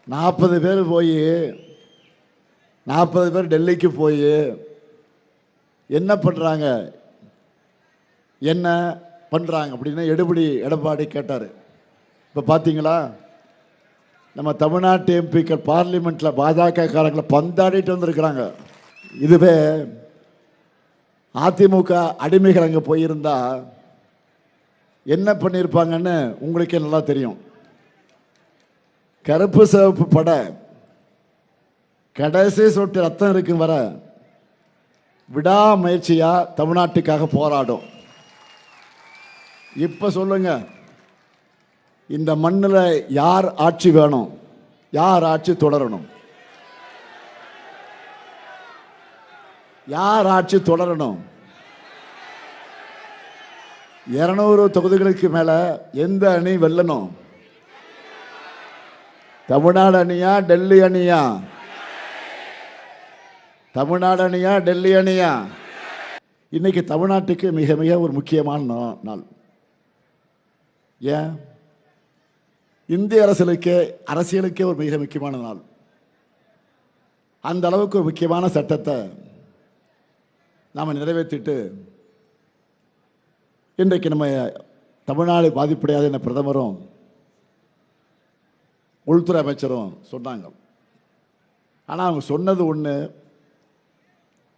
40 பேர் போய் 40 பேர் டெல்லிக்கு போய் என்ன பண்ணுறாங்க என்ன பண்ணுறாங்க அப்படின்னு எடுபடி எடப்பாடி கேட்டார். இப்போ பார்த்தீங்களா, நம்ம தமிழ்நாட்டு எம்பிக்கள் பார்லிமெண்ட்டில் பாஜக காரங்களை பந்தாடிட்டு வந்திருக்கிறாங்க. இதுவே அதிமுக அடிமைகள் அங்கே போயிருந்தா என்ன பண்ணியிருப்பாங்கன்னு உங்களுக்கே நல்லா தெரியும். கருப்பு சிவப்பு பட கடைசி சொட்டு ரத்தம் இருக்கும் வர விடாமுயற்சியா தமிழ்நாட்டுக்காக போராடும். இப்ப சொல்லுங்க, இந்த மண்ணில் யார் ஆட்சி வேணும், யார் ஆட்சி தொடரணும், யார் ஆட்சி தொடரணும்? 200 தொகுதிகளுக்கு மேல எந்த அணி வெல்லணும்? தமிழ்நாடு அணியா டெல்லி அணியா? தமிழ்நாடு அணியா டெல்லி அணியா? இன்னைக்கு தமிழ்நாட்டுக்கு மிக மிக ஒரு முக்கியமான நாள். ஏன்? இந்திய அரசியலுக்கே ஒரு மிக முக்கியமான நாள். அந்த அளவுக்கு ஒரு முக்கியமான சட்டத்தை நாம் நிறைவேற்றிட்டு இன்றைக்கு நம்ம தமிழ்நாடு பாதிப்படையாத என பிரதமரும் உள்துறை அமைச்சரும் சொன்னாங்க. ஆனால் அவங்க சொன்னது ஒன்று,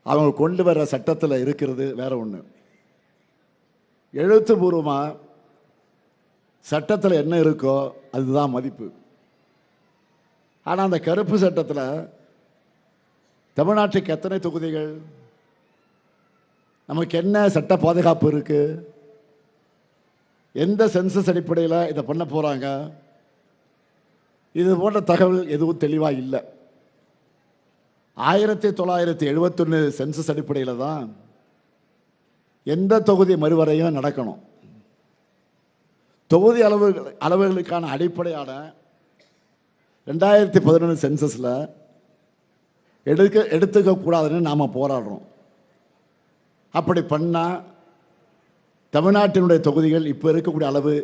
அவங்க கொண்டு வர சட்டத்தில் இருக்கிறது வேற ஒன்று. எழுத்துப்பூர்வமாக சட்டத்தில் என்ன இருக்கோ அதுதான் மதிப்பு. ஆனால் அந்த கருப்பு சட்டத்தில் தமிழ்நாட்டுக்கு எத்தனை தொகுதிகள், நமக்கு என்ன சட்ட பாதுகாப்பு இருக்கு, எந்த சென்சஸ் அடிப்படையில் இதை பண்ண போகிறாங்க, இது போன்ற தகவல் எதுவும் தெளிவாக இல்லை. 1971 சென்சஸ் அடிப்படையில் தான் எந்த தொகுதி மறுவரையும் நடக்கணும். தொகுதி அளவுகளுக்கான அடிப்படையான 2011 சென்சஸில் எடுத்துக்க கூடாதுன்னு நாம் போராடுறோம். அப்படி பண்ணால் தமிழ்நாட்டினுடைய தொகுதிகள் இப்போ இருக்கக்கூடிய அளவு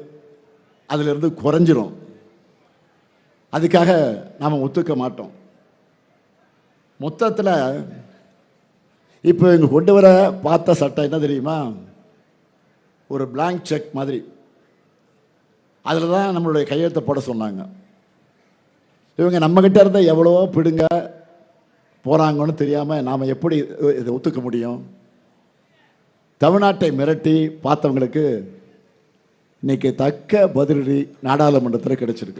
அதிலிருந்து குறைஞ்சிரும். அதுக்காக நாம் ஒத்துக்க மாட்டோம். மொத்தத்தில் இப்போ இங்கே கொண்டு வர பார்த்த சட்டம் என்ன தெரியுமா? ஒரு பிளாங்க் செக் மாதிரி. அதில் தான் நம்மளுடைய கையெழுத்தை போட சொன்னாங்க. இவங்க நம்மக்கிட்ட இருந்த எவ்வளவோ பிடுங்க போகிறாங்கன்னு தெரியாமல் நாம் எப்படி இதை ஒத்துக்க முடியும்? தமிழ்நாட்டை மிரட்டி பார்த்தவங்களுக்கு இன்னைக்கு தக்க பதிலடி நாடாளுமன்றத்தில் கிடைச்சிருக்கு.